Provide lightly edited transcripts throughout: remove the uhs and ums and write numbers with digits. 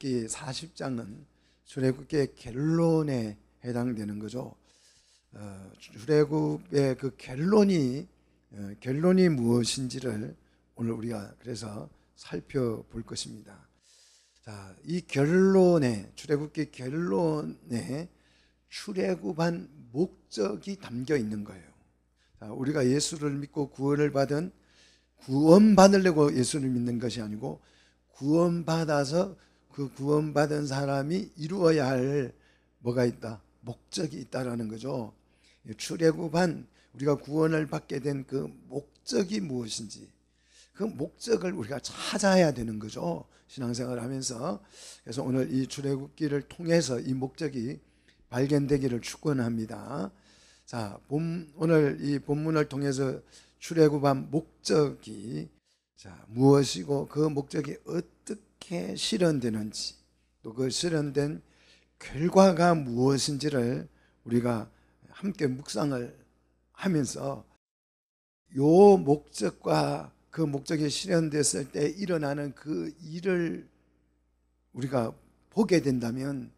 출애굽기 40장은 출애굽기의 결론에 해당되는 거죠. 출애굽의 그 결론이 무엇인지를 오늘 우리가 그래서 살펴볼 것입니다. 자, 이 출애굽기 결론에 출애굽한 목적이 담겨 있는 거예요. 자, 우리가 예수를 믿고 구원받으려고 예수를 믿는 것이 아니고 구원받아서 그 구원받은 사람이 이루어야 할 뭐가 있다? 목적이 있다라는 거죠. 출애굽한 우리가 구원을 받게 된 그 목적이 무엇인지 그 목적을 우리가 찾아야 되는 거죠. 신앙생활을 하면서. 그래서 오늘 이 출애굽기를 통해서 이 목적이 발견되기를 축원합니다. 자, 오늘 이 본문을 통해서 출애굽한 목적이 무엇이고 그 목적이 어떻게 실현되는지 또 그 실현된 결과가 무엇인지를 우리가 함께 묵상을 하면서 요 목적과 그 목적이 실현됐을 때 일어나는 그 일을 우리가 보게 된다면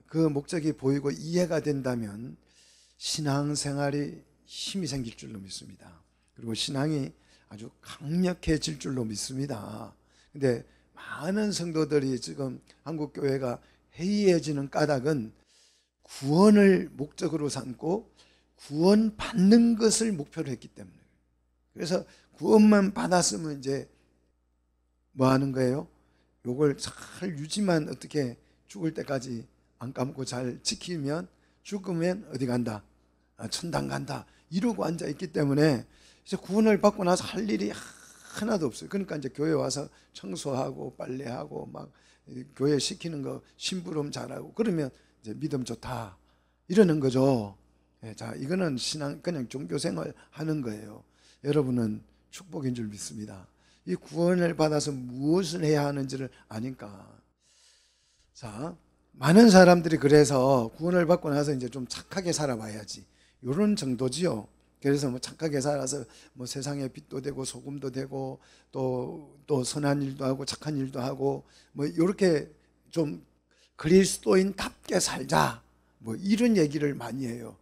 그 목적이 보이고 이해가 된다면 신앙생활이 힘이 생길 줄로 믿습니다. 그리고 신앙이 아주 강력해질 줄로 믿습니다. 근데 많은 성도들이 지금 한국교회가 해이해지는 까닭은 구원을 목적으로 삼고 구원받는 것을 목표로 했기 때문에. 그래서 구원만 받았으면 이제 뭐 하는 거예요? 요걸 잘 유지만 어떻게 죽을 때까지 안 까먹고 잘 지키면 죽으면 어디 간다? 천당 간다. 이러고 앉아 있기 때문에 이제 구원을 받고 나서 할 일이 하나도 없어요. 그러니까 이제 교회 와서 청소하고 빨래하고 막 교회 시키는 거 심부름 잘하고 그러면 이제 믿음 좋다 이러는 거죠. 자, 이거는 신앙 그냥 종교생활 하는 거예요. 여러분은 축복인 줄 믿습니다. 이 구원을 받아서 무엇을 해야 하는지를 아니까. 자, 많은 사람들이 그래서 구원을 받고 나서 이제 좀 착하게 살아봐야지 이런 정도지요. 그래서 뭐 착하게 살아서 뭐 세상에 빛도 되고 소금도 되고 또 선한 일도 하고 착한 일도 하고 뭐 이렇게 좀 그리스도인답게 살자 뭐 이런 얘기를 많이 해요.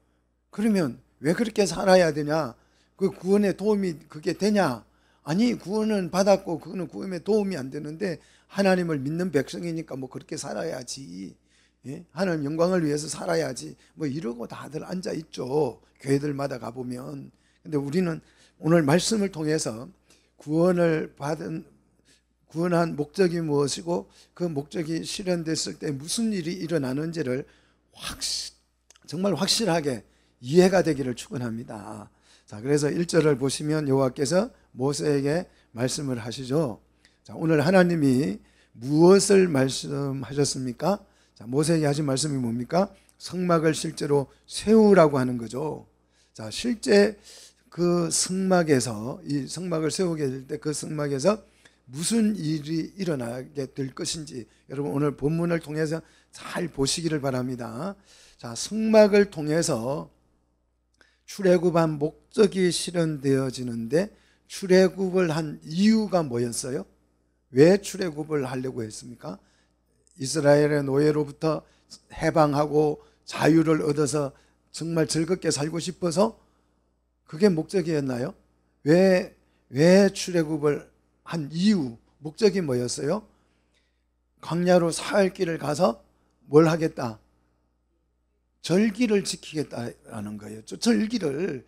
그러면 왜 그렇게 살아야 되냐? 그 구원에 도움이 그게 되냐? 아니, 구원은 받았고 그거는 구원에 도움이 안 되는데 하나님을 믿는 백성이니까 뭐 그렇게 살아야지. 예? 하나님 영광을 위해서 살아야지. 뭐 이러고 다들 앉아 있죠. 교회들마다 가보면. 근데 우리는 오늘 말씀을 통해서 구원한 목적이 무엇이고 그 목적이 실현됐을 때 무슨 일이 일어나는지를 정말 확실하게 이해가 되기를 축원합니다. 자, 그래서 1절을 보시면 여호와께서 모세에게 말씀을 하시죠. 자, 오늘 하나님이 무엇을 말씀하셨습니까? 자, 모세에게 하신 말씀이 뭡니까? 성막을 실제로 세우라고 하는 거죠. 자, 실제 그 성막에서 이 성막을 세우게 될 때 그 성막에서 무슨 일이 일어나게 될 것인지 여러분 오늘 본문을 통해서 잘 보시기를 바랍니다. 자, 성막을 통해서 출애굽한 목적이 실현되어지는데 출애굽을 한 이유가 뭐였어요? 왜 출애굽을 하려고 했습니까? 이스라엘의 노예로부터 해방하고 자유를 얻어서 정말 즐겁게 살고 싶어서 그게 목적이었나요? 왜 출애굽을 한 이유, 목적이 뭐였어요? 광야로 사흘 길을 가서 뭘 하겠다? 절기를 지키겠다라는 거예요. 절기를,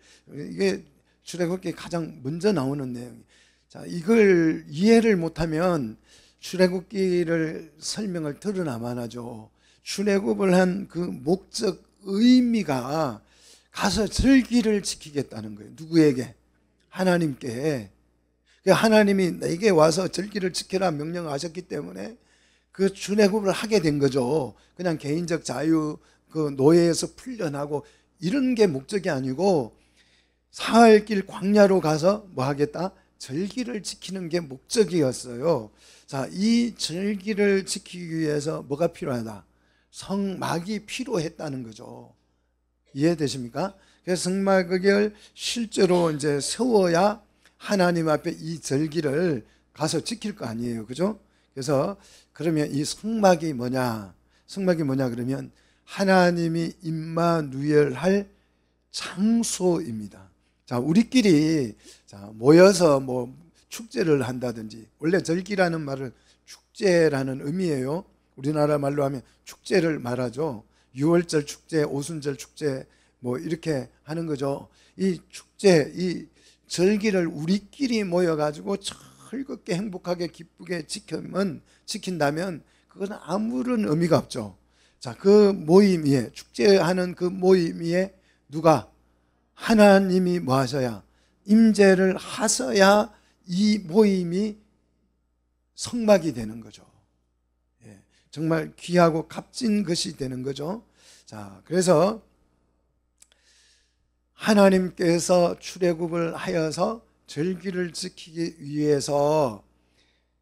이게 출애굽기에 가장 먼저 나오는 내용이. 자, 이걸 이해를 못하면 출애굽기를 설명을 들으나만 하죠. 출애굽을 한 그 목적 의미가 가서 절기를 지키겠다는 거예요. 누구에게? 하나님께. 하나님이 내게 와서 절기를 지키라 명령하셨기 때문에 그 출애굽을 하게 된 거죠. 그냥 개인적 자유, 그 노예에서 풀려나고 이런 게 목적이 아니고 사흘길 광야로 가서 뭐 하겠다? 절기를 지키는 게 목적이었어요. 자, 이 절기를 지키기 위해서 뭐가 필요하다? 성막이 필요했다는 거죠. 이해되십니까? 그래서 성막을 실제로 이제 세워야 하나님 앞에 이 절기를 가서 지킬 거 아니에요. 그죠? 그래서 그러면 이 성막이 뭐냐? 성막이 뭐냐 그러면 하나님이 임마누엘할 장소입니다. 자, 우리끼리 모여서 뭐 축제를 한다든지, 원래 절기라는 말을 축제라는 의미예요. 우리나라 말로 하면 축제를 말하죠. 6월절 축제, 오순절 축제 뭐 이렇게 하는 거죠. 이 축제, 이 절기를 우리끼리 모여가지고 즐겁게 행복하게 기쁘게 지킨다면 그건 아무런 의미가 없죠. 자, 그 모임 위에, 축제하는 그 모임 위에 누가? 하나님이 뭐 하셔야? 임재를 하셔야 이 모임이 성막이 되는 거죠. 예, 정말 귀하고 값진 것이 되는 거죠. 자, 그래서 하나님께서 출애굽을 하여서 절기를 지키기 위해서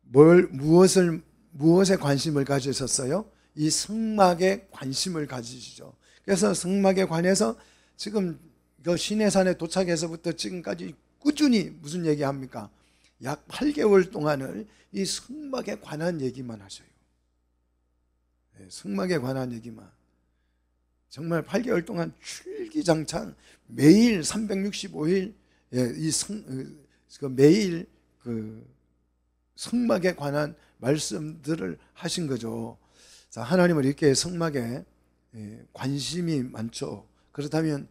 무엇에 관심을 가지셨어요? 이 성막에 관심을 가지시죠. 그래서 성막에 관해서 지금 그 시내산에 도착해서부터 지금까지 꾸준히 무슨 얘기합니까? 약 8개월 동안을 이 성막에 관한 얘기만 하셔요. 네, 성막에 관한 얘기만. 정말 8개월 동안 출기장창 매일 365일 매일 그 성막에 관한 말씀들을 하신 거죠. 자, 하나님은 이렇게 성막에 관심이 많죠. 그렇다면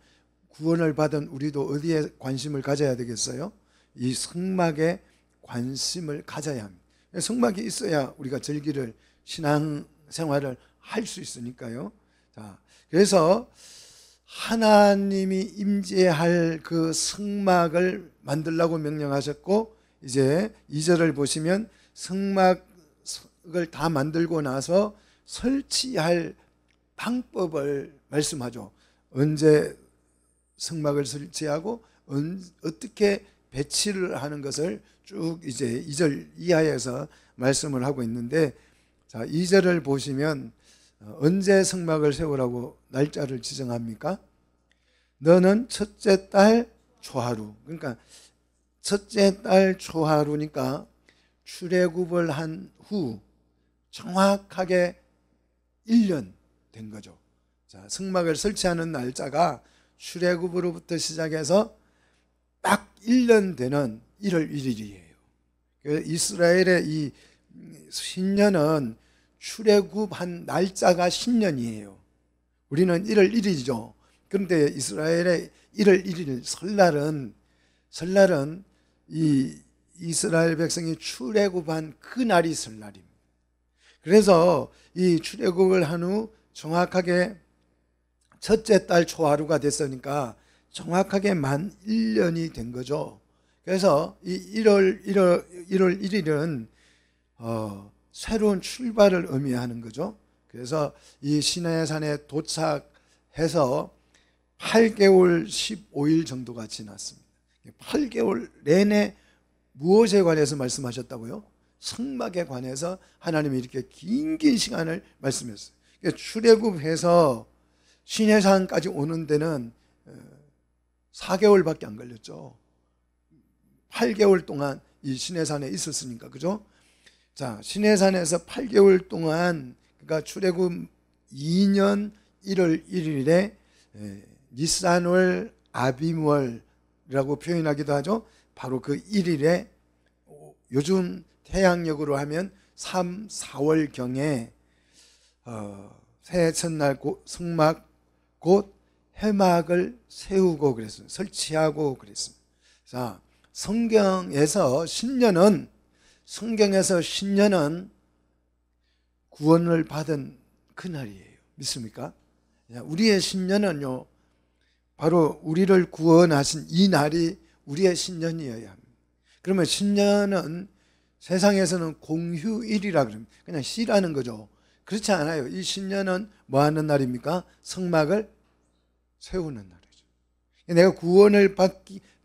구원을 받은 우리도 어디에 관심을 가져야 되겠어요? 이 성막에 관심을 가져야 합니다. 성막이 있어야 우리가 절기를, 신앙생활을 할 수 있으니까요. 자, 그래서 하나님이 임재할 그 성막을 만들라고 명령하셨고, 이제 2절을 보시면 성막을 다 만들고 나서 설치할 방법을 말씀하죠. 언제 성막을 설치하고 어떻게 배치를 하는 것을 쭉 이제 2절 이하에서 말씀을 하고 있는데, 자, 2절을 보시면 언제 성막을 세우라고 날짜를 지정합니까? 너는 첫째 달 초하루. 그러니까 첫째 달 초하루니까 출애굽을 한 후 정확하게 1년 된 거죠. 자, 성막을 설치하는 날짜가 출애굽으로부터 시작해서 딱 1년 되는 1월 1일이에요. 이스라엘의 이 신년은 출애굽한 날짜가 신년이에요. 우리는 1월 1일이죠. 그런데 이스라엘의 1월 1일 설날은 이 이스라엘 백성이 출애굽한 그 날이 설날입니다. 그래서 이 출애굽을 한 후 정확하게 첫째 달 초하루가 됐으니까 정확하게 만 1년이 된 거죠. 그래서 이 1월 1일은 새로운 출발을 의미하는 거죠. 그래서 이 시내산에 도착해서 8개월 15일 정도가 지났습니다. 8개월 내내 무엇에 관해서 말씀하셨다고요? 성막에 관해서 하나님이 이렇게 긴 시간을 말씀했어요. 출애굽해서 시내산까지 오는 데는 4개월밖에 안 걸렸죠. 8개월 동안 이 시내산에 있었으니까, 그죠? 자, 시내산에서 8개월 동안, 그러니까 출애굽 2년 1월 1일에 니산월 아빔월이라고 표현하기도 하죠. 바로 그 1일에 요즘 태양력으로 하면 3, 4월경에 새해 첫날 성막 곧 회막을 세우고 그랬어요. 설치하고 그랬습니다. 자, 성경에서 신년은 구원을 받은 그날이에요. 믿습니까? 우리의 신년은요, 바로 우리를 구원하신 이 날이 우리의 신년이어야 합니다. 그러면 신년은 세상에서는 공휴일이라 그럽니다. 그냥 쉬라는 거죠. 그렇지 않아요. 이 신년은 뭐 하는 날입니까? 성막을 세우는 날이죠. 내가 구원을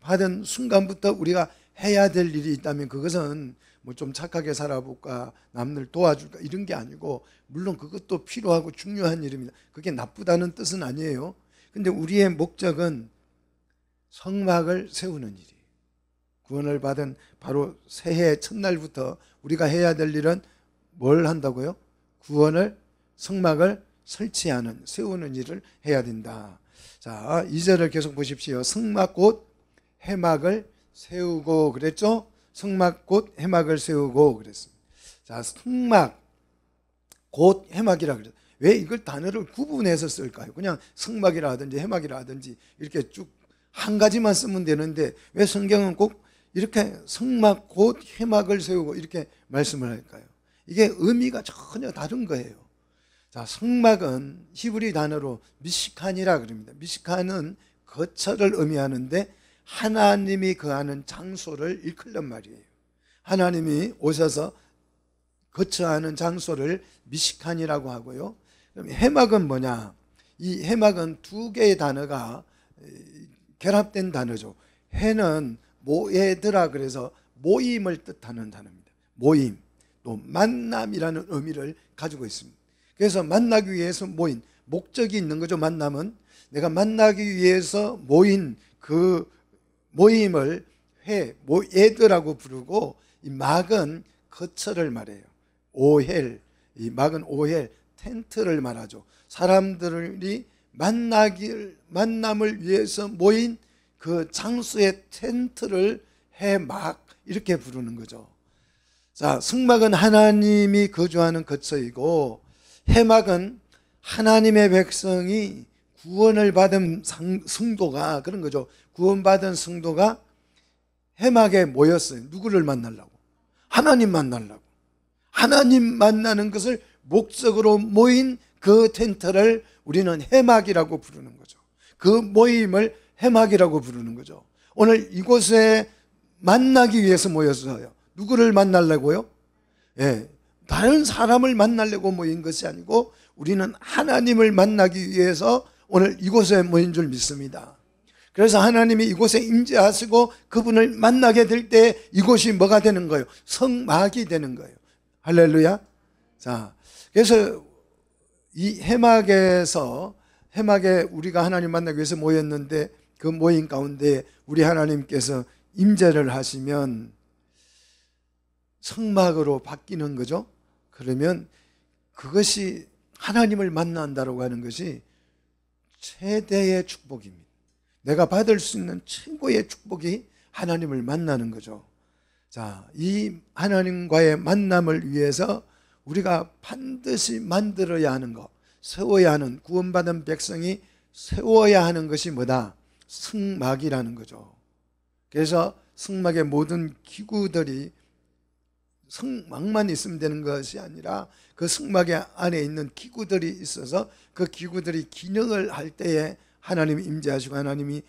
받은 순간부터 우리가 해야 될 일이 있다면 그것은 뭐 좀 착하게 살아볼까, 남들 도와줄까 이런 게 아니고, 물론 그것도 필요하고 중요한 일입니다. 그게 나쁘다는 뜻은 아니에요. 근데 우리의 목적은 성막을 세우는 일이에요. 구원을 받은 바로 새해 첫날부터 우리가 해야 될 일은 뭘 한다고요? 구원을 성막을 설치하는 세우는 일을 해야 된다. 자, 2절을 계속 보십시오. 성막 곧 해막을 세우고 그랬죠? 성막 곧 해막을 세우고 그랬습니다. 자, 성막 곧 해막이라 그랬어요. 왜 이걸 단어를 구분해서 쓸까요? 그냥 성막이라 하든지 해막이라 하든지 이렇게 쭉 한 가지만 쓰면 되는데 왜 성경은 꼭 이렇게 성막 곧 해막을 세우고 이렇게 말씀을 할까요? 이게 의미가 전혀 다른 거예요. 자, 성막은 히브리 단어로 미시칸이라 그럽니다. 미시칸은 거처를 의미하는데 하나님이 거하는 장소를 일컫는 말이에요. 하나님이 오셔서 거처하는 장소를 미시칸이라고 하고요. 그럼 해막은 뭐냐? 이 해막은 두 개의 단어가 결합된 단어죠. 해는 모에드라 그래서 모임을 뜻하는 단어입니다. 모임, 또 만남이라는 의미를 가지고 있습니다. 그래서 만나기 위해서 모인 목적이 있는 거죠. 만남은 내가 만나기 위해서 모인 그 모임을 모에드라고 부르고, 이 막은 거처를 말해요. 오헬, 이 막은 오헬, 텐트를 말하죠. 사람들이 만남을 위해서 모인 그 장소의 텐트를 해막 이렇게 부르는 거죠. 자, 성막은 하나님이 거주하는 거처이고 해막은 하나님의 백성이 구원을 받은 성도가, 그런 거죠. 구원받은 성도가 해막에 모였어요. 누구를 만나려고? 하나님 만나려고. 하나님 만나는 것을 목적으로 모인 그 텐트를 우리는 해막이라고 부르는 거죠. 그 모임을 해막이라고 부르는 거죠. 오늘 이곳에 만나기 위해서 모였어요. 누구를 만나려고요? 예, 다른 사람을 만나려고 모인 것이 아니고 우리는 하나님을 만나기 위해서 오늘 이곳에 모인 줄 믿습니다. 그래서 하나님이 이곳에 임재하시고 그분을 만나게 될 때 이곳이 뭐가 되는 거예요? 성막이 되는 거예요. 할렐루야. 자, 그래서 이 해막에 우리가 하나님 만나기 위해서 모였는데 그 모임 가운데 우리 하나님께서 임재를 하시면 성막으로 바뀌는 거죠. 그러면 그것이 하나님을 만난다고 하는 것이 최대의 축복입니다. 내가 받을 수 있는 최고의 축복이 하나님을 만나는 거죠. 자, 이 하나님과의 만남을 위해서 우리가 반드시 만들어야 하는 것, 세워야 하는, 구원받은 백성이 세워야 하는 것이 뭐다? 성막이라는 거죠. 그래서 성막의 모든 기구들이 성막만 있으면 되는 것이 아니라 그 성막의 안에 있는 기구들이 있어서 그 기구들이 기능을 할 때에 하나님이 임재하시고 하나님을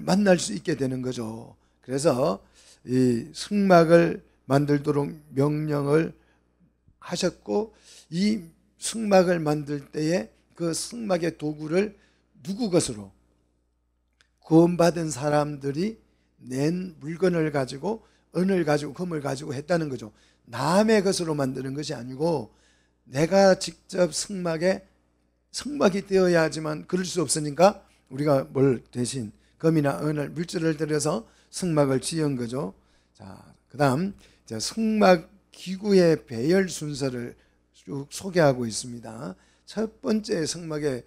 만날 수 있게 되는 거죠. 그래서 이 성막을 만들도록 명령을 하셨고, 이 성막을 만들 때에 그 성막의 도구를 누구 것으로? 구원받은 사람들이 낸 물건을 가지고, 은을 가지고, 금을 가지고 했다는 거죠. 남의 것으로 만드는 것이 아니고 내가 직접 성막이 되어야지만 그럴 수 없으니까 우리가 뭘 대신 금이나 은을, 물질을 들여서 성막을 지은 거죠. 자, 그 다음 성막 기구의 배열 순서를 쭉 소개하고 있습니다. 첫 번째 성막의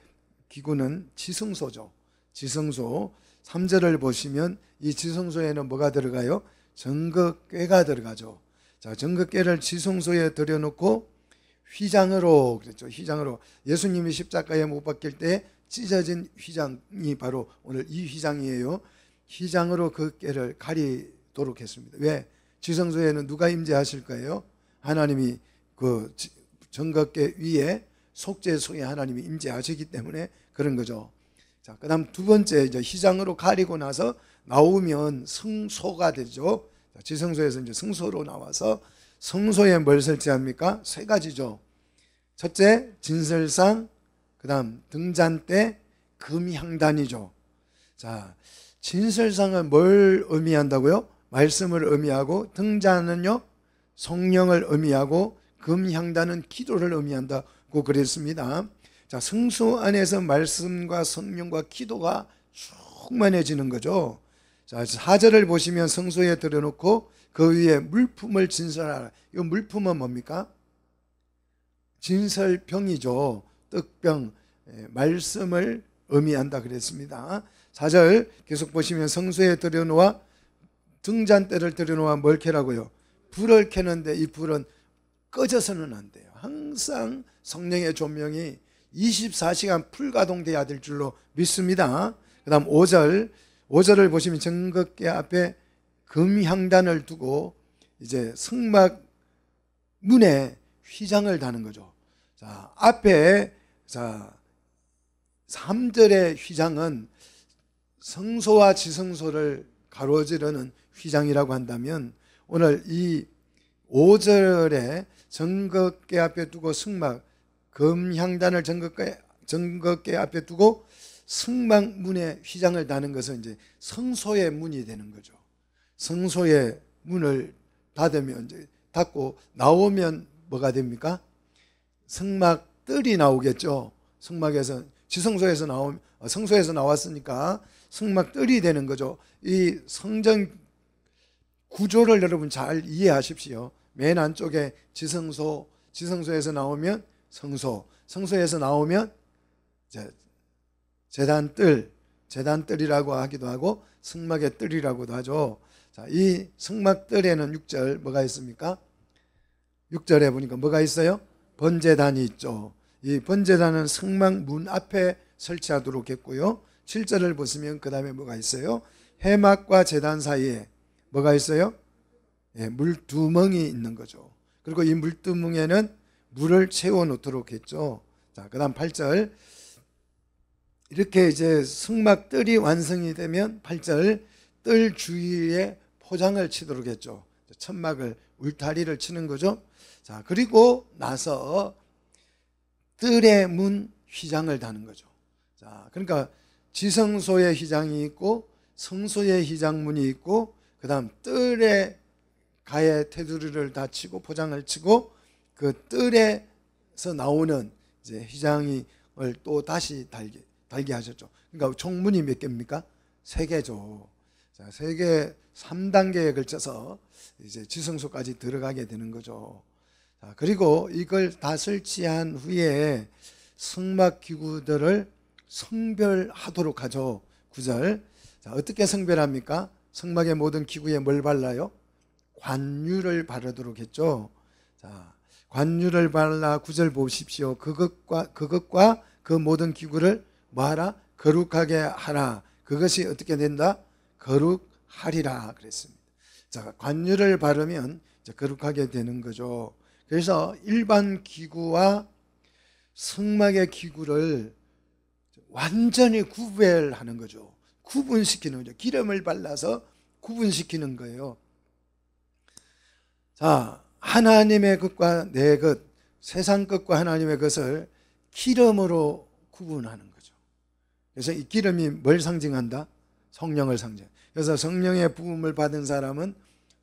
기구는 지성소죠. 지성소 3절을 보시면 이 지성소에는 뭐가 들어가요? 정극궤가 들어가죠. 자, 정극궤를 지성소에 들여놓고 휘장으로, 그랬죠. 휘장으로 예수님이 십자가에 못 박힐 때 찢어진 휘장이 바로 오늘 이 휘장이에요. 휘장으로 그 궤를 가리도록 했습니다. 왜? 지성소에는 누가 임재하실 거예요? 하나님이 그 정극궤 위에 속죄소에 하나님이 임재하시기 때문에 그런 거죠. 자, 그 다음 두 번째, 이제 휘장으로 가리고 나서 나오면 성소가 되죠. 지성소에서 이제 성소로 나와서 성소에 뭘 설치합니까? 세 가지죠. 첫째, 진설상, 그 다음 등잔대, 금향단이죠. 자, 진설상은 뭘 의미한다고요? 말씀을 의미하고, 등잔은요 성령을 의미하고, 금향단은 기도를 의미한다고 그랬습니다. 자, 성소 안에서 말씀과 성령과 기도가 충만해지는 거죠. 자, 4절을 보시면 성소에 들여놓고 그 위에 물품을 진설하라. 이 물품은 뭡니까? 진설병이죠. 떡병, 말씀을 의미한다 그랬습니다. 4절 계속 보시면 성소에 들여놓아 등잔대를 들여놓아 뭘 켜라고요? 불을 켜는데 이 불은 꺼져서는 안 돼요. 항상 성령의 조명이 24시간 풀가동돼야 될 줄로 믿습니다. 그 다음 5절을 보시면 정극계 앞에 금향단을 두고 이제 성막 문에 휘장을 다는 거죠. 자, 앞에 3절의 휘장은 성소와 지성소를 가로지르는 휘장이라고 한다면 오늘 이 5절에 정극계 앞에 두고 성막 금향단을 정극계 앞에 두고 성막 문에 휘장을 다는 것은 이제 성소의 문이 되는 거죠. 성소의 문을 닫으면 이제 닫고 나오면 뭐가 됩니까? 성막 뜰이 나오겠죠. 성막에서 지성소에서 성소에서 나왔으니까 성막 뜰이 되는 거죠. 이 성전 구조를 여러분 잘 이해하십시오. 맨 안쪽에 지성소, 지성소에서 나오면 성소, 성소에서 나오면 제단뜰이라고 하기도 하고 성막의 뜰이라고도 하죠. 자, 이 성막 뜰에는 6절 뭐가 있습니까? 6절에 보니까 뭐가 있어요? 번제단이 있죠. 이 번제단은 성막 문 앞에 설치하도록 했고요. 7절을 보시면 그 다음에 뭐가 있어요? 해막과 제단 사이에 뭐가 있어요? 물두멍이 있는 거죠. 그리고 이 물두멍에는 물을 채워 놓도록 했죠. 자, 그 다음 8절. 이렇게 이제 성막 뜰이 완성이 되면 8절 뜰 주위에 포장을 치도록 했죠. 천막을 울타리를 치는 거죠. 자, 그리고 나서 뜰의 문 휘장을 다는 거죠. 자, 그러니까 지성소의 휘장이 있고 성소의 휘장문이 있고 그 다음 뜰에 가에 테두리를 다 치고 포장을 치고 그 뜰에서 나오는 이제 휘장을 또 다시 달게 하셨죠. 그러니까 총문이 몇 개입니까? 3개죠. 자, 3개, 3단계에 걸쳐서 이제 지성소까지 들어가게 되는 거죠. 자, 그리고 이걸 다 설치한 후에 성막 기구들을 성별하도록 하죠. 9절. 자, 어떻게 성별합니까? 성막의 모든 기구에 뭘 발라요? 관유를 바르도록 했죠. 자, 관유를 발라 9절 보십시오. 그것과 그 모든 기구를 뭐하라? 거룩하게 하라. 그것이 어떻게 된다? 거룩하리라 그랬습니다. 자, 관유를 바르면 이제 거룩하게 되는 거죠. 그래서 일반 기구와 성막의 기구를 완전히 구별하는 거죠. 구분시키는 거죠. 기름을 발라서 구분시키는 거예요. 자, 하나님의 것과 내 것, 세상 것과 하나님의 것을 기름으로 구분하는 거죠. 그래서 이 기름이 뭘 상징한다? 성령을 상징. 그래서 성령의 부음을 받은 사람은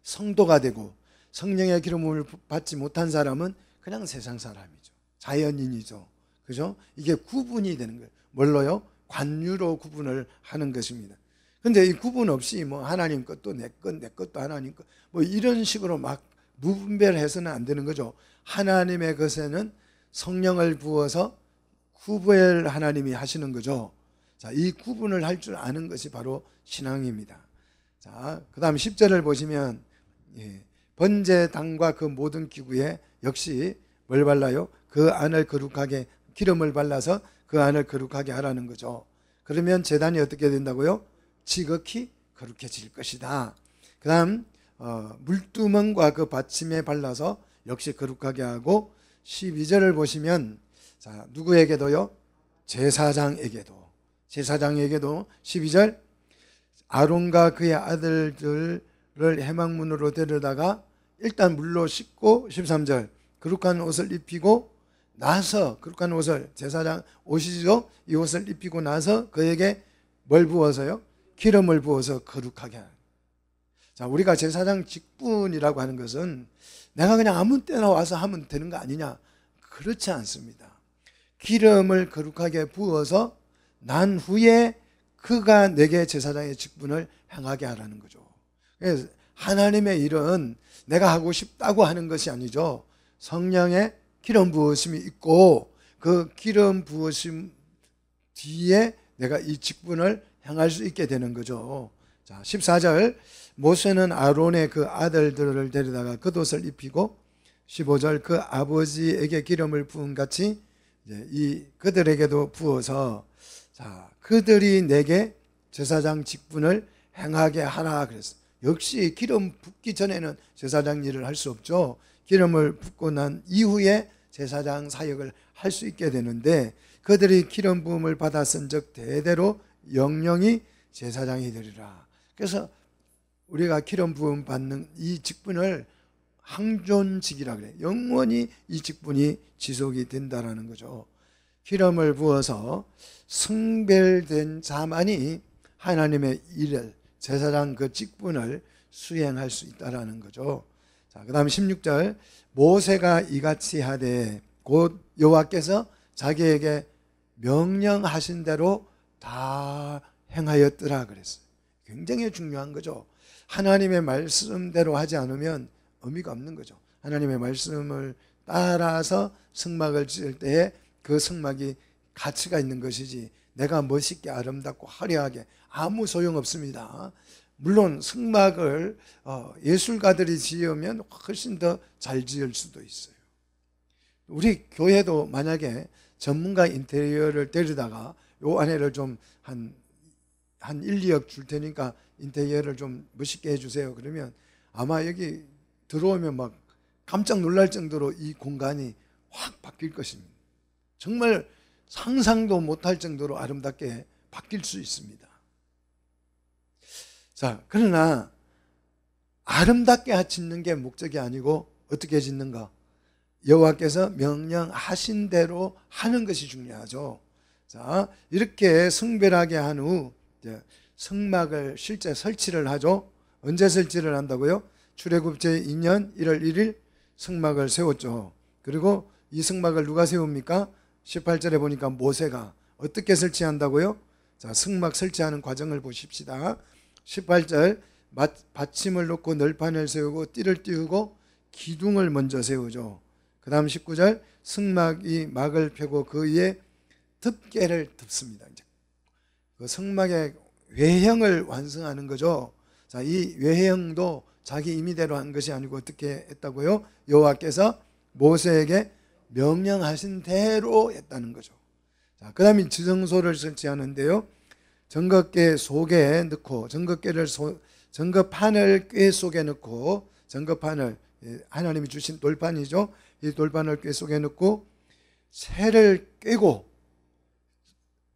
성도가 되고 성령의 기름을 받지 못한 사람은 그냥 세상 사람이죠. 자연인이죠. 그죠? 이게 구분이 되는 거예요. 뭘로요? 관유로 구분을 하는 것입니다. 근데 이 구분 없이 뭐 하나님 것도 내 것도 하나님 것, 뭐 이런 식으로 막 무분별해서는 안 되는 거죠. 하나님의 것에는 성령을 부어서 구별 하나님이 하시는 거죠. 자, 이 구분을 할 줄 아는 것이 바로 신앙입니다. 자, 그 다음 10절을 보시면 번제단과 그 모든 기구에 역시 뭘 발라요? 그 안을 거룩하게 기름을 발라서 그 안을 거룩하게 하라는 거죠. 그러면 제단이 어떻게 된다고요? 지극히 거룩해질 것이다. 그 다음 물두멍과 그 받침에 발라서 역시 거룩하게 하고 12절을 보시면 자, 누구에게도요? 제사장에게도 12절 아론과 그의 아들들을 해막문으로 데려다가 일단 물로 씻고 13절 거룩한 옷을 입히고 나서 거룩한 옷을 제사장 옷이죠. 이 옷을 입히고 나서 그에게 뭘 부어서요? 기름을 부어서 거룩하게 하는. 자, 우리가 제사장 직분이라고 하는 것은 내가 그냥 아무 때나 와서 하면 되는 거 아니냐? 그렇지 않습니다. 기름을 거룩하게 부어서 난 후에 그가 내게 제사장의 직분을 행하게 하라는 거죠. 그래서 하나님의 일은 내가 하고 싶다고 하는 것이 아니죠. 성령의 기름 부으심이 있고 그 기름 부으심 뒤에 내가 이 직분을 행할 수 있게 되는 거죠. 자, 14절 모세는 아론의 그 아들들을 데려다가 겉옷을 입히고 15절 그 아버지에게 기름을 부은 같이 이제 이 그들에게도 부어서 자, 그들이 내게 제사장 직분을 행하게 하라 그랬어요. 역시 기름 붓기 전에는 제사장 일을 할 수 없죠. 기름을 붓고 난 이후에 제사장 사역을 할 수 있게 되는데 그들이 기름 부음을 받았은즉 대대로 영영이 제사장이 되리라. 그래서 우리가 기름 부음 받는 이 직분을 항존직이라 그래. 영원히 이 직분이 지속이 된다라는 거죠. 기름을 부어서 성별된 자만이 하나님의 일을 제사장 그 직분을 수행할 수 있다라는 거죠. 자, 그다음 16절 모세가 이같이 하되 곧 여호와께서 자기에게 명령하신 대로 다 행하였더라 그랬어요. 굉장히 중요한 거죠. 하나님의 말씀대로 하지 않으면 의미가 없는 거죠. 하나님의 말씀을 따라서 성막을 지을 때에 그 성막이 가치가 있는 것이지 내가 멋있게 아름답고 화려하게 아무 소용없습니다. 물론 성막을 예술가들이 지으면 훨씬 더 잘 지을 수도 있어요. 우리 교회도 만약에 전문가 인테리어를 데리다가 요 안에를 좀 한 1, 2억 줄 테니까 인테리어를 좀 멋있게 해주세요. 그러면 아마 여기 들어오면 막 깜짝 놀랄 정도로 이 공간이 확 바뀔 것입니다. 정말 상상도 못할 정도로 아름답게 바뀔 수 있습니다. 자, 그러나 아름답게 짓는 게 목적이 아니고 어떻게 짓는가? 여호와께서 명령하신 대로 하는 것이 중요하죠. 자, 이렇게 성별하게 한 후 성막을 실제 설치를 하죠. 언제 설치를 한다고요? 출애굽 제2년 1월 1일 성막을 세웠죠. 그리고 이 성막을 누가 세웁니까? 18절에 보니까 모세가 어떻게 설치한다고요? 자, 성막 설치하는 과정을 보십시다. 18절 받침을 놓고 널판을 세우고 띠를 띄우고 기둥을 먼저 세우죠. 그 다음 19절 성막이 막을 펴고 그 위에 덮개를 덮습니다. 이제 그 성막의 외형을 완성하는 거죠. 자, 이 외형도 자기 임의대로 한 것이 아니고 어떻게 했다고요? 여호와께서 모세에게 명령하신 대로 했다는 거죠. 자, 그 다음에 지성소를 설치하는데요. 정것계 속에 넣고 정것판을 꾀 속에 넣고 정것판을 하나님이 주신 돌판이죠. 이 돌판을 꾀 속에 넣고 새를 꿰고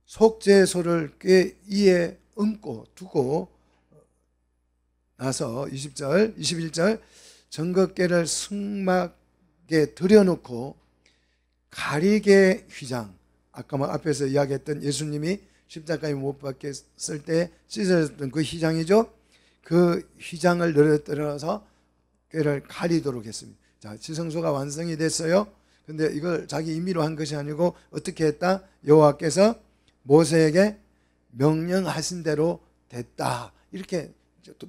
속죄소를 꾀 위에 얹고 두고 나서 20절, 21절 정것계를 성막에 들여놓고 가리개 휘장, 아까 앞에서 이야기했던 예수님이 십자가에 못 박혔을 때 찢어졌던 그 휘장이죠. 그 휘장을 늘어뜨려서 꾀를 가리도록 했습니다. 자, 지성소가 완성이 됐어요. 근데 이걸 자기 임의로 한 것이 아니고 어떻게 했다? 여호와께서 모세에게 명령하신 대로 됐다. 이렇게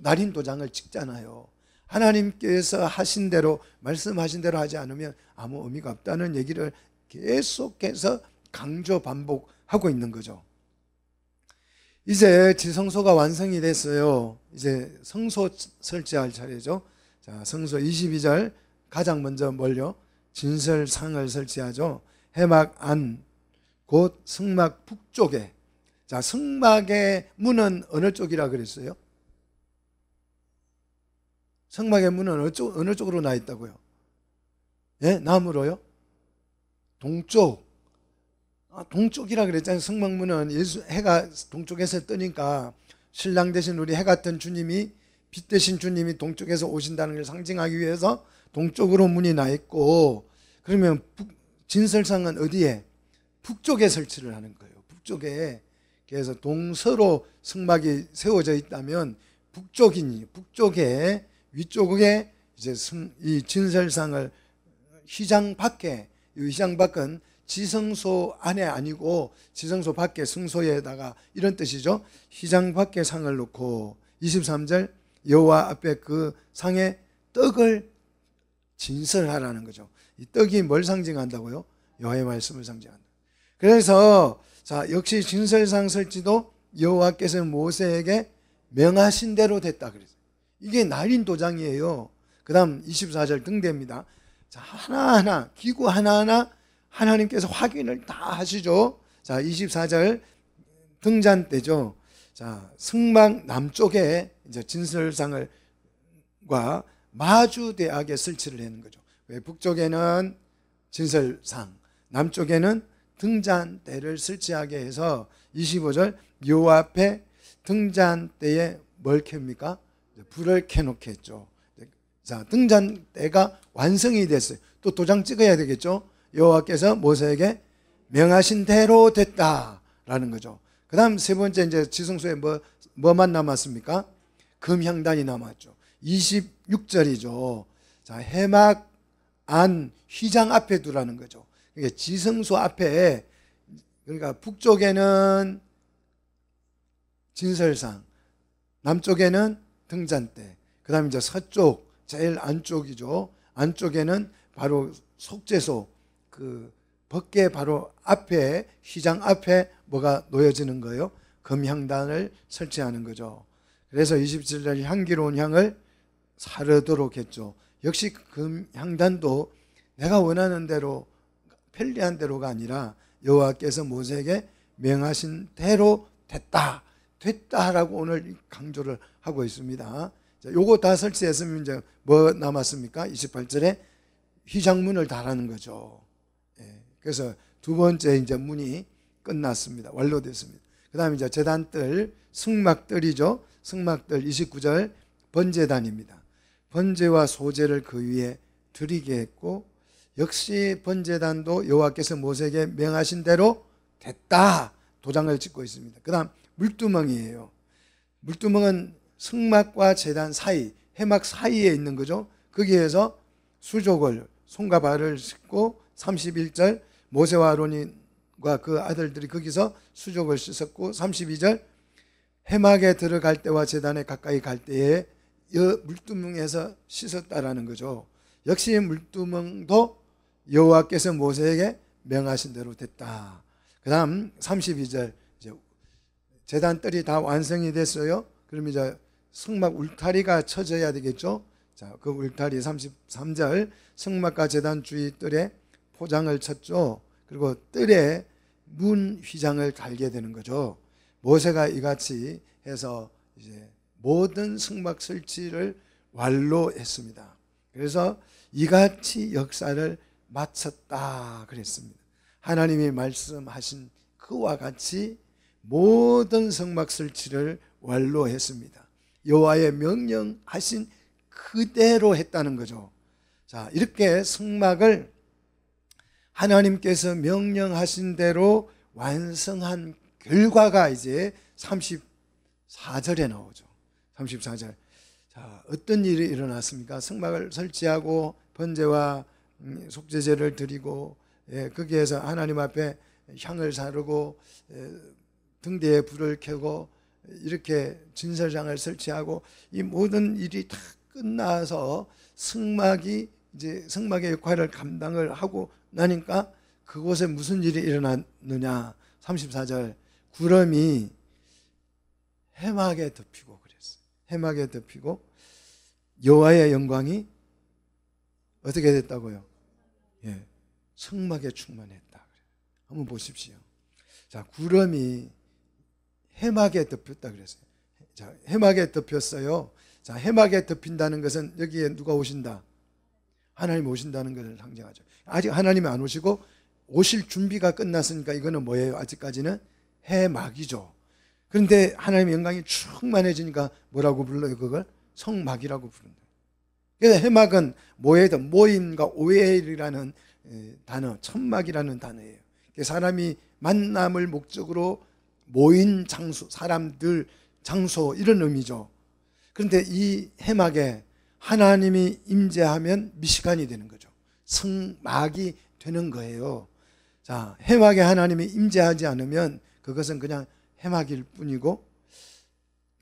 날인 도장을 찍잖아요. 하나님께서 하신 대로 말씀하신 대로 하지 않으면 아무 의미가 없다는 얘기를 계속해서 강조 반복하고 있는 거죠. 이제 지성소가 완성이 됐어요. 이제 성소 설치할 차례죠. 자, 성소 22절 가장 먼저 뭘요? 진설상을 설치하죠. 해막 안, 곧 성막 북쪽에. 자, 성막의 문은 어느 쪽이라 그랬어요? 성막의 문은 어느 쪽으로 나 있다고요? 예? 남으로요? 동쪽. 동쪽이라 그랬잖아요. 성막문은 해가 동쪽에서 뜨니까 신랑 대신 우리 해 같은 주님이, 빛 대신 주님이 동쪽에서 오신다는 걸 상징하기 위해서 동쪽으로 문이 나 있고, 그러면 진설상은 어디에? 북쪽에 설치를 하는 거예요. 북쪽에. 그래서 동서로 성막이 세워져 있다면 북쪽에 위쪽에 이제 이 진설상을 휘장 밖에, 이 휘장 밖은 지성소 안에 아니고 지성소 밖에 성소에다가 이런 뜻이죠. 휘장 밖에 상을 놓고 23절 여호와 앞에 그 상에 떡을 진설하라는 거죠. 이 떡이 뭘 상징한다고요? 여호와의 말씀을 상징한다. 그래서 자, 역시 진설상 설치도 여호와께서 모세에게 명하신 대로 됐다 그랬어요. 이게 날인 도장이에요. 그 다음 24절 등대입니다. 자, 하나하나 기구 하나하나 하나님께서 확인을 다 하시죠. 자, 24절 등잔대죠. 자, 성막 남쪽에 이제 진설상과 마주대하게 설치를 하는 거죠. 왜? 북쪽에는 진설상, 남쪽에는 등잔대를 설치하게 해서 25절 요 앞에 등잔대에 뭘 켭니까? 불을 켜놓게 했죠. 자, 등잔대가 완성이 됐어요. 또 도장 찍어야 되겠죠. 여호와께서 모세에게 명하신 대로 됐다라는 거죠. 그 다음 세 번째 이제 지성소에 뭐만 남았습니까? 금향단이 남았죠. 26절이죠. 자, 해막 안 휘장 앞에 두라는 거죠. 그러니까 지성소 앞에, 그러니까 북쪽에는 진설상, 남쪽에는 등잔대, 그 다음에 이제 서쪽 제일 안쪽이죠. 안쪽에는 바로 속죄소, 그 법궤 바로 앞에, 휘장 앞에 뭐가 놓여지는 거예요? 금향단을 설치하는 거죠. 그래서 27절 향기로운 향을 사르도록 했죠. 역시 금향단도 내가 원하는 대로, 편리한 대로가 아니라 여호와께서 모세에게 명하신 대로 됐다라고 오늘 강조를 하고 있습니다. 자, 요거 다 설치했으면 이제 뭐 남았습니까? 28절에 휘장문을 달하는 거죠. 예, 그래서 두 번째 이제 문이 끝났습니다. 완료됐습니다. 그 다음에 이제 제단뜰, 승막뜰이죠. 승막뜰 29절 번제단입니다. 번제와 소제를 그 위에 드리게 했고, 역시 번제단도 여호와께서 모세에게 명하신 대로 됐다 도장을 찍고 있습니다. 그 다음 물두멍이에요. 물두멍은 승막과 제단 사이, 해막 사이에 있는 거죠. 거기에서 수족을 손과 발을 씻고 31절 모세와 아론과 그 아들들이 거기서 수족을 씻었고 32절 해막에 들어갈 때와 제단에 가까이 갈 때에 물두멍에서 씻었다라는 거죠. 역시 물두멍도 여호와께서 모세에게 명하신 대로 됐다. 그 다음 32절 제단 뜰이 다 완성이 됐어요. 그럼 이제 성막 울타리가 쳐져야 되겠죠. 자, 그 울타리 33절 성막과 제단 주위 뜰에 포장을 쳤죠. 그리고 뜰에 문 휘장을 달게 되는 거죠. 모세가 이같이 해서 이제 모든 성막 설치를 완료했습니다. 그래서 이같이 역사를 마쳤다 그랬습니다. 하나님이 말씀하신 그와 같이 모든 성막 설치를 완료했습니다. 여호와의 명령하신 그대로 했다는 거죠. 자, 이렇게 성막을 하나님께서 명령하신 대로 완성한 결과가 이제 34절에 나오죠. 34절. 자, 어떤 일이 일어났습니까? 성막을 설치하고 번제와 속죄제를 드리고, 거기에서 하나님 앞에 향을 사르고, 등대에 불을 켜고, 이렇게 진설장을 설치하고, 이 모든 일이 다 끝나서 성막이 이제 성막의 역할을 감당을 하고 나니까 그곳에 무슨 일이 일어났느냐? 34절 구름이 해막에 덮이고 그랬어요. 해막에 덮이고 여호와의 영광이 어떻게 됐다고요? 예, 성막에 충만했다. 한번 보십시오. 자, 구름이 해막에 덮였다 그랬어요. 자, 해막에 덮였어요. 자, 해막에 덮인다는 것은 여기에 누가 오신다? 하나님 오신다는 것을 상징하죠. 아직 하나님이 안 오시고 오실 준비가 끝났으니까 이거는 뭐예요? 아직까지는 해막이죠. 그런데 하나님의 영광이 충만해지니까 뭐라고 불러요? 그걸 성막이라고 부른다. 그래서 해막은 뭐예든 모임과 오해이라는 단어, 천막이라는 단어예요. 사람이 만남을 목적으로 모인 장소, 사람들, 장소 이런 의미죠. 그런데 이 해막에 하나님이 임재하면 미시간이 되는 거죠. 성막이 되는 거예요. 자, 해막에 하나님이 임재하지 않으면 그것은 그냥 해막일 뿐이고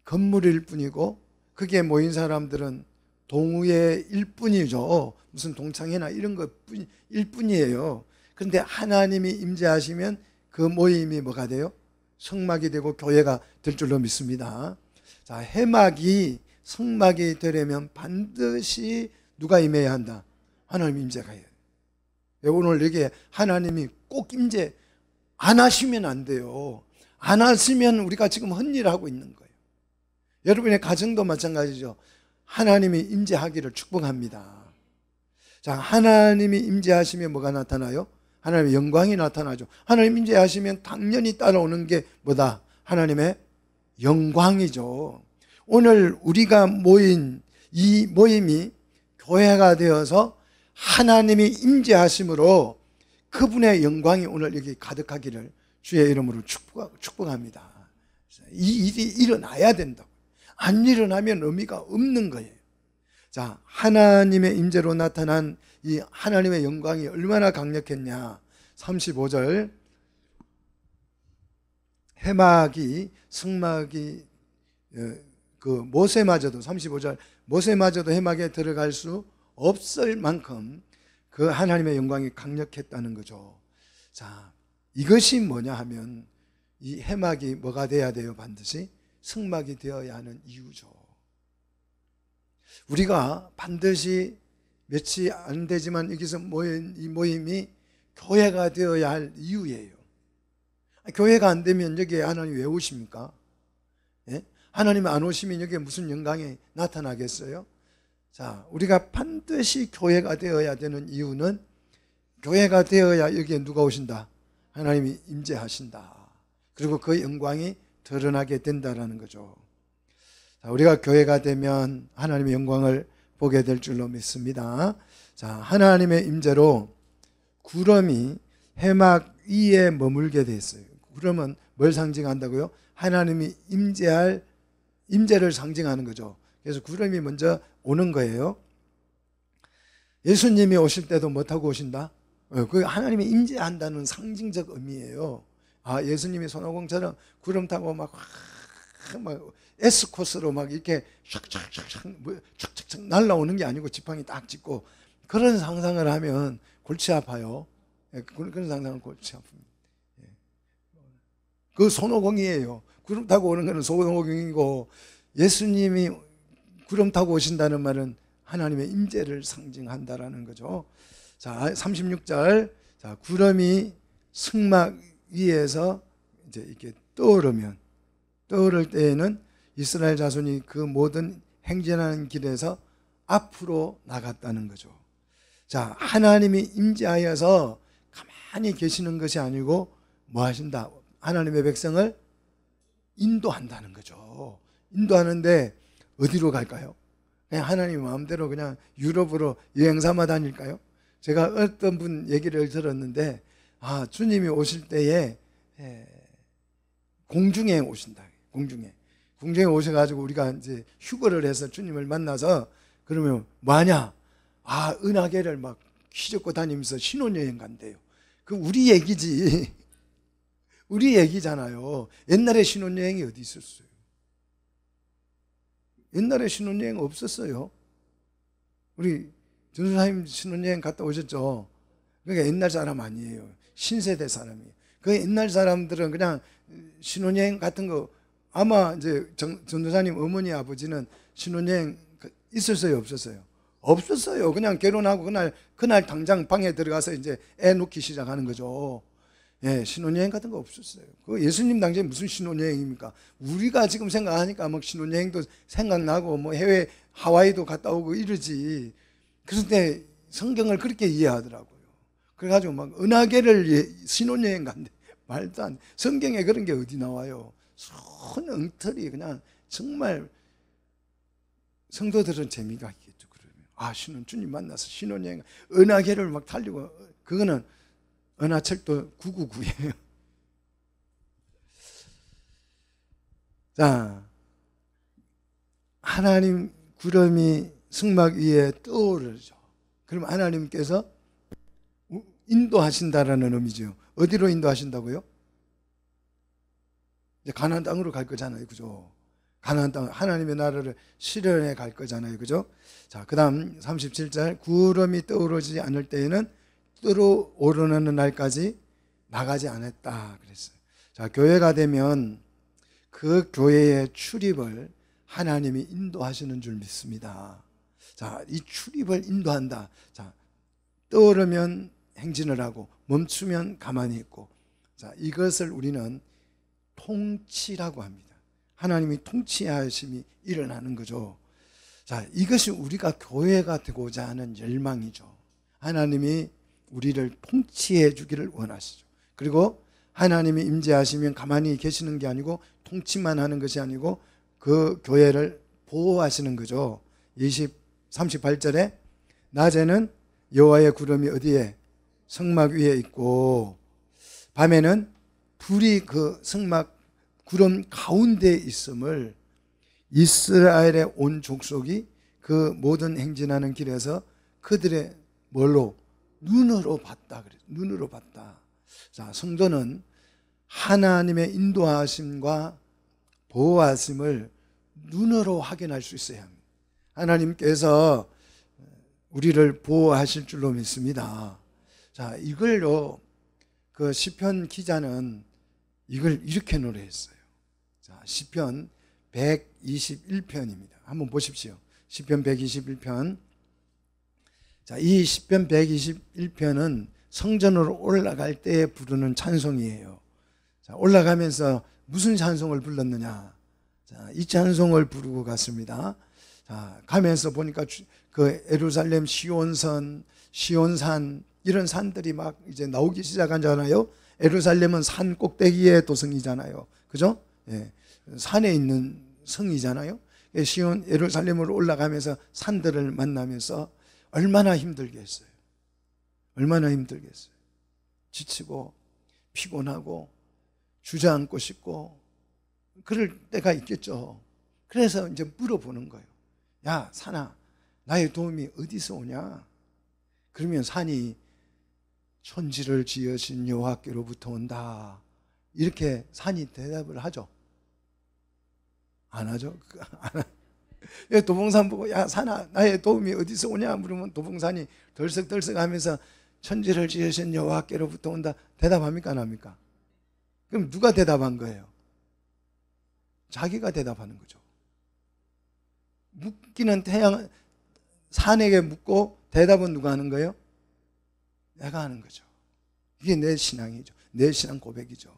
건물일 뿐이고 거기에 모인 사람들은 동우의 일뿐이죠. 무슨 동창회나 이런 것 일뿐이에요. 그런데 하나님이 임재하시면 그 모임이 뭐가 돼요? 성막이 되고 교회가 될 줄로 믿습니다. 자, 회막이 성막이 되려면 반드시 누가 임해야 한다? 하나님 임재가 해요. 오늘 여기에 하나님이 꼭 임재 안 하시면 안 돼요. 안 하시면 우리가 지금 헛일하고 있는 거예요. 여러분의 가정도 마찬가지죠. 하나님이 임재하기를 축복합니다. 자, 하나님이 임재하시면 뭐가 나타나요? 하나님의 영광이 나타나죠. 하나님 임재하시면 당연히 따라오는 게 뭐다? 하나님의 영광이죠. 오늘 우리가 모인 이 모임이 교회가 되어서 하나님이 임재하심으로 그분의 영광이 오늘 여기 가득하기를 주의 이름으로 축복합니다. 이 일이 일어나야 된다고. 안 일어나면 의미가 없는 거예요. 자, 하나님의 임재로 나타난 이 하나님의 영광이 얼마나 강력했냐. 35절 해막이 성막이 그 모세마저도 35절 모세마저도 해막에 들어갈 수 없을 만큼 그 하나님의 영광이 강력했다는 거죠. 자, 이것이 뭐냐 하면 이 해막이 뭐가 돼야 돼요? 반드시 성막이 되어야 하는 이유죠. 우리가 반드시 며칠 안 되지만 여기서 모인 이 모임이 교회가 되어야 할 이유예요. 교회가 안 되면 여기에 하나님 왜 오십니까? 예? 하나님 안 오시면 여기에 무슨 영광이 나타나겠어요? 자, 우리가 반드시 교회가 되어야 되는 이유는 교회가 되어야 여기에 누가 오신다? 하나님이 임재하신다. 그리고 그 영광이 드러나게 된다라는 거죠. 자, 우리가 교회가 되면 하나님의 영광을 보게 될 줄로 믿습니다. 자, 하나님의 임재로 구름이 해막 위에 머물게 됐어요. 구름은 뭘 상징한다고요? 하나님이 임재를 상징하는 거죠. 그래서 구름이 먼저 오는 거예요. 예수님이 오실 때도 뭐 타고 오신다? 그 하나님이 임재한다는 상징적 의미예요. 아, 예수님이 손오공처럼 구름 타고 막 S코스로 막 이렇게 촥촥촥촥 날라오는 게 아니고 지팡이 딱 짚고 그런 상상을 하면 골치 아파요. 그런 상상은 골치 아픕니다. 그 손오공이에요. 구름 타고 오는 거는 손오공이고 예수님이 구름 타고 오신다는 말은 하나님의 임재를 상징한다라는 거죠. 자, 36절. 자, 구름이 성막 위에서 이제 이렇게 떠오를 때에는 이스라엘 자손이 그 모든 행진하는 길에서 앞으로 나갔다는 거죠. 자, 하나님이 임재하여서 가만히 계시는 것이 아니고 뭐 하신다? 하나님의 백성을 인도한다는 거죠. 인도하는데 어디로 갈까요? 그냥 하나님 마음대로 그냥 유럽으로 여행 삼아 다닐까요? 제가 어떤 분 얘기를 들었는데 아, 주님이 오실 때에 공중에 오신다. 공중에 오셔가지고 우리가 이제 휴거를 해서 주님을 만나서 그러면 뭐하냐? 아, 은하계를 막 휘젓고 다니면서 신혼여행 간대요. 그 우리 얘기지. 우리 얘기잖아요. 옛날에 신혼여행이 어디 있었어요? 옛날에 신혼여행 없었어요. 우리 전도사님 신혼여행 갔다 오셨죠? 그러니까 옛날 사람 아니에요. 신세대 사람이에요. 그 옛날 사람들은 그냥 신혼여행 같은 거 아마 이제 전도사님 어머니 아버지는 신혼여행 있었어요, 없었어요? 없었어요. 그냥 결혼하고 그날 당장 방에 들어가서 이제 애 놓기 시작하는 거죠. 예, 신혼여행 같은 거 없었어요. 그 예수님 당시에 무슨 신혼여행입니까? 우리가 지금 생각하니까 막 신혼여행도 생각나고 뭐 해외 하와이도 갔다 오고 이러지. 그런데 성경을 그렇게 이해하더라고요. 그래가지고 막 은하계를 신혼여행 간대. 말도 안 돼. 성경에 그런 게 어디 나와요? 손 엉터리 그냥 정말 성도들은 재미가 있겠죠. 그러면 아, 주님 만나서 신혼여행 은하계를 막 달리고 그거는 은하철도 999예요. 자, 하나님 구름이 성막 위에 떠오르죠. 그럼 하나님께서 인도하신다라는 의미죠. 어디로 인도하신다고요? 이제 가나안 땅으로 갈 거잖아요, 그죠? 가나안 땅 하나님의 나라를 실현해 갈 거잖아요. 그죠? 자, 그다음 37절 구름이 떠오르지 않을 때에는 뜨러 오르는 날까지 나가지 않았다 그랬어요. 자, 교회가 되면 그 교회의 출입을 하나님이 인도하시는 줄 믿습니다. 자, 이 출입을 인도한다. 자, 떠오르면 행진을 하고 멈추면 가만히 있고, 자, 이것을 우리는 통치라고 합니다. 하나님이 통치하심이 일어나는 거죠. 자, 이것이 우리가 교회가 되고자 하는 열망이죠. 하나님이 우리를 통치해 주기를 원하시죠. 그리고 하나님이 임재하시면 가만히 계시는 게 아니고 통치만 하는 것이 아니고 그 교회를 보호하시는 거죠. 38절에 낮에는 여호와의 구름이 어디에? 성막 위에 있고 밤에는 불이 그 성막 구름 가운데에 있음을 이스라엘의 온 족속이 그 모든 행진하는 길에서 그들의 뭘로? 눈으로 봤다 그래요. 눈으로 봤다. 자, 성도는 하나님의 인도하심과 보호하심을 눈으로 확인할 수 있어야 합니다. 하나님께서 우리를 보호하실 줄로 믿습니다. 자, 이걸요, 그 시편 기자는 이걸 이렇게 노래했어요. 자, 시편 121편입니다. 한번 보십시오. 시편 121편. 자, 이 시편 121편은 성전으로 올라갈 때 부르는 찬송이에요. 자, 올라가면서 무슨 찬송을 불렀느냐? 자, 이 찬송을 부르고 갔습니다. 자, 가면서 보니까 그 예루살렘 시온선, 시온산 이런 산들이 막 이제 나오기 시작하잖아요. 예루살렘은 산 꼭대기의 도성이잖아요. 그죠? 예. 산에 있는 성이잖아요. 시온 예루살렘으로 올라가면서 산들을 만나면서 얼마나 힘들겠어요. 얼마나 힘들겠어요. 지치고 피곤하고 주저앉고 싶고 그럴 때가 있겠죠. 그래서 이제 물어보는 거예요. 야, 산아, 나의 도움이 어디서 오냐? 그러면 산이 천지를 지으신 여호와께로부터 온다. 이렇게 산이 대답을 하죠. 안 하죠? 도봉산 보고 야, 산아, 나의 도움이 어디서 오냐 물으면 도봉산이 덜썩덜썩 하면서 천지를 지으신 여호와께로부터 온다. 대답합니까? 안 합니까? 그럼 누가 대답한 거예요? 자기가 대답하는 거죠. 묻기는 태양, 산에게 묻고 대답은 누가 하는 거예요? 내가 하는 거죠. 이게 내 신앙이죠. 내 신앙 고백이죠.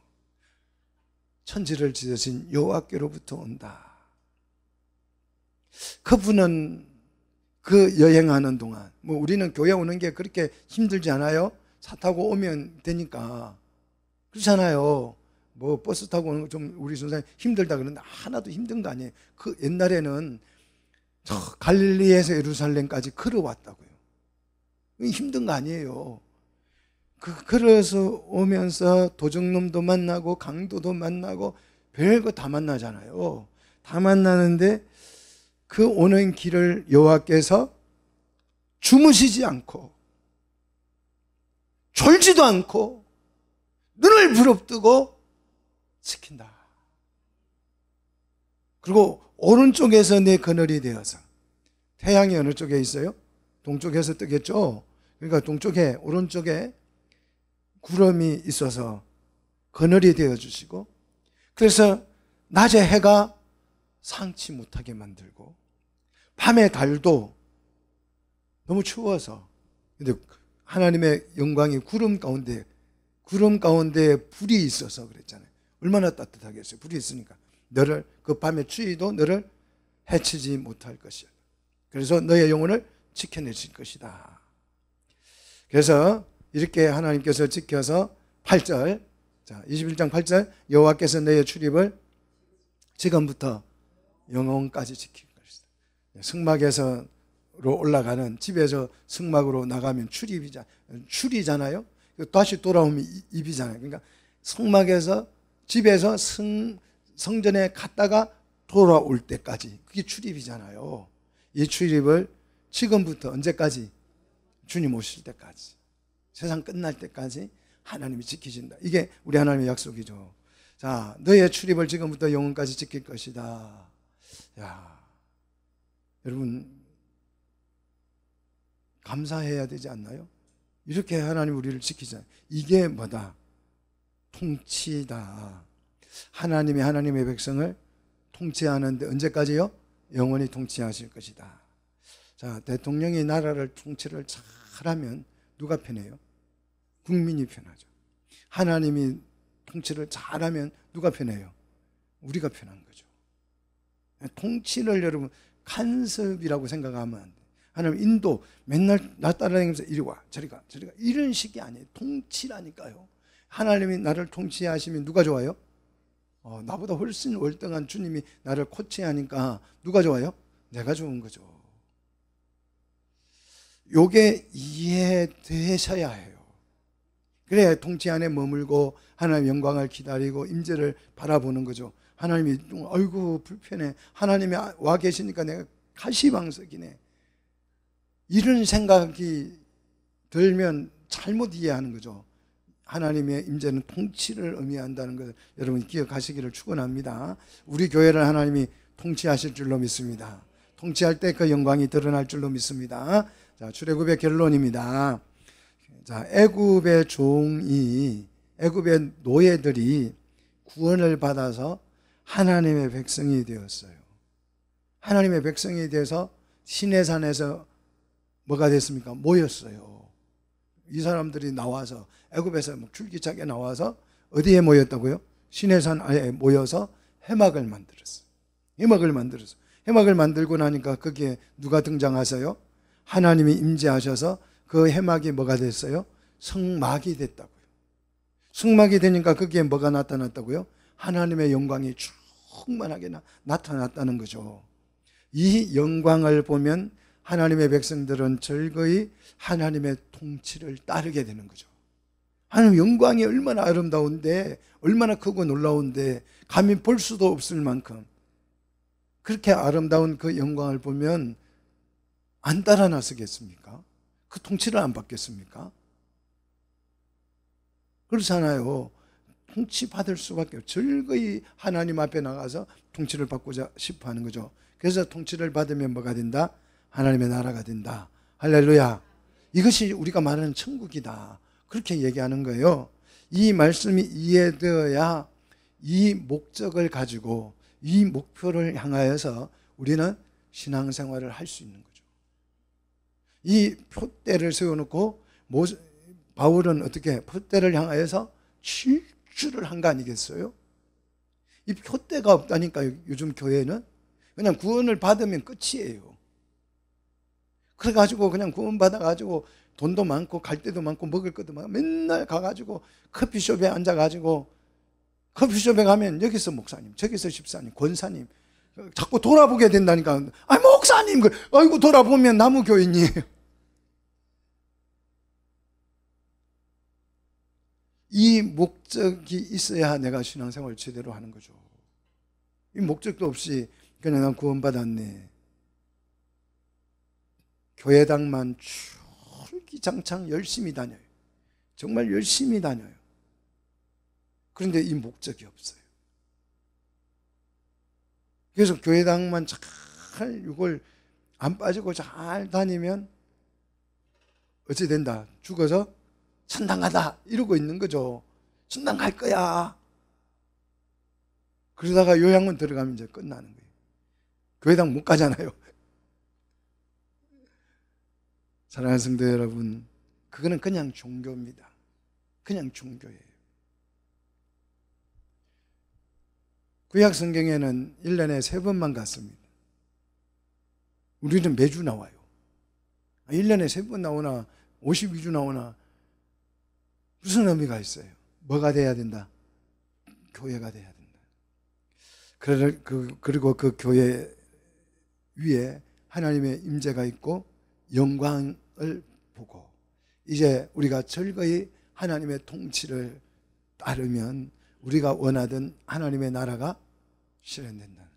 천지를 지으신 여호와께로부터 온다. 그분은 그 여행하는 동안, 뭐 우리는 교회 오는 게 그렇게 힘들지 않아요? 차 타고 오면 되니까. 그렇잖아요. 뭐 버스 타고 오는 거 좀 우리 선생님 힘들다 그러는데 하나도 힘든 거 아니에요. 그 옛날에는 저 갈릴리에서 예루살렘까지 걸어왔다고요. 힘든 거 아니에요. 걸어서 오면서 도적놈도 만나고 강도도 만나고 별거 다 만나잖아요. 다 만나는데 그 오는 길을 여호와께서 주무시지 않고 졸지도 않고 눈을 부릅뜨고 지킨다. 그리고 오른쪽에서 내 그늘이 되어서, 태양이 어느 쪽에 있어요? 동쪽에서 뜨겠죠. 그러니까 동쪽에, 오른쪽에 구름이 있어서 그늘이 되어주시고, 그래서 낮에 해가 상치 못하게 만들고 밤에 달도 너무 추워서, 근데 하나님의 영광이 구름 가운데 불이 있어서 그랬잖아요. 얼마나 따뜻하겠어요. 불이 있으니까 너를, 그 밤의 추위도 너를 해치지 못할 것이야. 그래서 너의 영혼을 지켜내실 것이다. 그래서 이렇게 하나님께서 지켜서 8절, 자 21장 8절, 여호와께서 너의 출입을 지금부터 영혼까지 지킬 것이다. 성막에서로 올라가는, 집에서 성막으로 나가면 출이잖아요. 다시 돌아오면 입이잖아요. 그러니까 성막에서, 집에서 성전에 갔다가 돌아올 때까지, 그게 출입이잖아요. 이 출입을 지금부터 언제까지? 주님 오실 때까지, 세상 끝날 때까지 하나님이 지키신다. 이게 우리 하나님의 약속이죠. 자, 너의 출입을 지금부터 영원까지 지킬 것이다. 야, 여러분 감사해야 되지 않나요? 이렇게 하나님 우리를 지키잖아요. 이게 뭐다? 통치다. 하나님이 하나님의 백성을 통치하는데 언제까지요? 영원히 통치하실 것이다. 자, 대통령이 나라를 통치를 잘하면 누가 편해요? 국민이 편하죠. 하나님이 통치를 잘하면 누가 편해요? 우리가 편한 거죠. 통치를 여러분 간섭이라고 생각하면 안 돼요. 하나님 인도 맨날 나 따라다니면서 이리 와 저리 가 저리 가 이런 식이 아니에요. 통치라니까요. 하나님이 나를 통치하시면 누가 좋아요? 나보다 훨씬 월등한 주님이 나를 코치하니까 누가 좋아요? 내가 좋은 거죠. 요게 이해되셔야 해요. 그래야 통치 안에 머물고 하나님의 영광을 기다리고 임재를 바라보는 거죠. 하나님이 아이고 불편해. 하나님이 와 계시니까 내가 가시방석이네. 이런 생각이 들면 잘못 이해하는 거죠. 하나님의 임재는 통치를 의미한다는 것을 여러분 기억하시기를 축원합니다. 우리 교회를 하나님이 통치하실 줄로 믿습니다. 통치할 때 그 영광이 드러날 줄로 믿습니다. 자, 출애굽의 결론입니다. 자, 애굽의 애굽의 노예들이 구원을 받아서 하나님의 백성이 되었어요. 하나님의 백성이 돼서 시내산에서 뭐가 됐습니까? 모였어요. 이 사람들이 나와서 애굽에서 줄기차게 나와서 어디에 모였다고요? 시내산에 모여서 해막을 만들었어요. 해막을 만들고 나니까 거기에 누가 등장하세요? 하나님이 임재하셔서 그 해막이 뭐가 됐어요? 성막이 됐다고요. 성막이 되니까 거기에 뭐가 나타났다고요? 하나님의 영광이 충만하게 나타났다는 거죠. 이 영광을 보면 하나님의 백성들은 즐거이 하나님의 통치를 따르게 되는 거죠. 하나님 영광이 얼마나 아름다운데, 얼마나 크고 놀라운데 감히 볼 수도 없을 만큼 그렇게 아름다운 그 영광을 보면 안 따라 나서겠습니까? 그 통치를 안 받겠습니까? 그렇잖아요. 통치받을 수밖에 없어요. 즐거이 하나님 앞에 나가서 통치를 받고자 싶어 하는 거죠. 그래서 통치를 받으면 뭐가 된다? 하나님의 나라가 된다. 할렐루야. 이것이 우리가 말하는 천국이다. 그렇게 얘기하는 거예요. 이 말씀이 이해되어야 이 목적을 가지고 이 목표를 향하여서 우리는 신앙생활을 할 수 있는 거죠. 이 표대를 세워놓고 바울은 어떻게 표대를 향하여서 질주를 한 거 아니겠어요? 이 표대가 없다니까. 요즘 교회는 그냥 구원을 받으면 끝이에요. 그래가지고 그냥 구원 받아가지고 돈도 많고 갈 데도 많고 먹을 것도 많고 맨날 가가지고 커피숍에 앉아가지고 커피숍에 가면 여기서 목사님 저기서 집사님 권사님 자꾸 돌아보게 된다니까. 목사님 아이고 돌아보면 나무교인이에요. 이 목적이 있어야 내가 신앙생활을 제대로 하는 거죠. 이 목적도 없이 그냥 난 구원받았네. 교회당만 줄기장창 열심히 다녀요. 정말 열심히 다녀요. 그런데 이 목적이 없어요. 그래서 교회당만 잘 이걸 안 빠지고 잘 다니면 어찌 된다? 죽어서 천당 가다 이러고 있는 거죠. 천당 갈 거야. 그러다가 요양원 들어가면 이제 끝나는 거예요. 교회당 못 가잖아요. 사랑하는 성도 여러분, 그거는 그냥 종교입니다. 그냥 종교예요. 구약 성경에는 1년에 3번만 갔습니다. 우리는 매주 나와요. 1년에 3번 나오나 52주 나오나 무슨 의미가 있어요? 뭐가 돼야 된다? 교회가 돼야 된다. 그리고 그 교회 위에 하나님의 임재가 있고 영광을 보고 이제 우리가 즐거이 하나님의 통치를 따르면 우리가 원하던 하나님의 나라가 실현된다.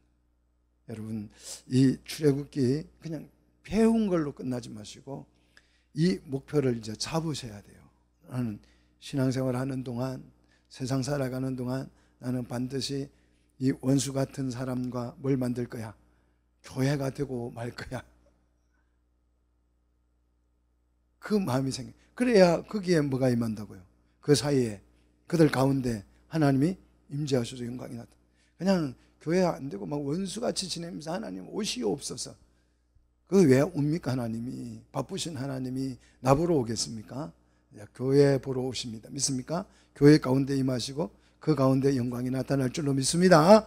여러분, 이 출애굽기 그냥 배운 걸로 끝나지 마시고 이 목표를 이제 잡으셔야 돼요. 나는 신앙생활 하는 동안, 세상 살아가는 동안 나는 반드시 이 원수 같은 사람과 뭘 만들 거야? 교회가 되고 말 거야. 그 마음이 생겨. 그래야 거기에 뭐가 임한다고요. 그 사이에 그들 가운데 하나님이 임재하셔서 영광이 나타. 그냥 교회 안 되고 막 원수같이 지내면서 하나님 오시옵소서. 그 왜 옵니까? 하나님이 바쁘신 하나님이 나보러 오겠습니까? 교회 보러 오십니다. 믿습니까? 교회 가운데 임하시고 그 가운데 영광이 나타날 줄로 믿습니다.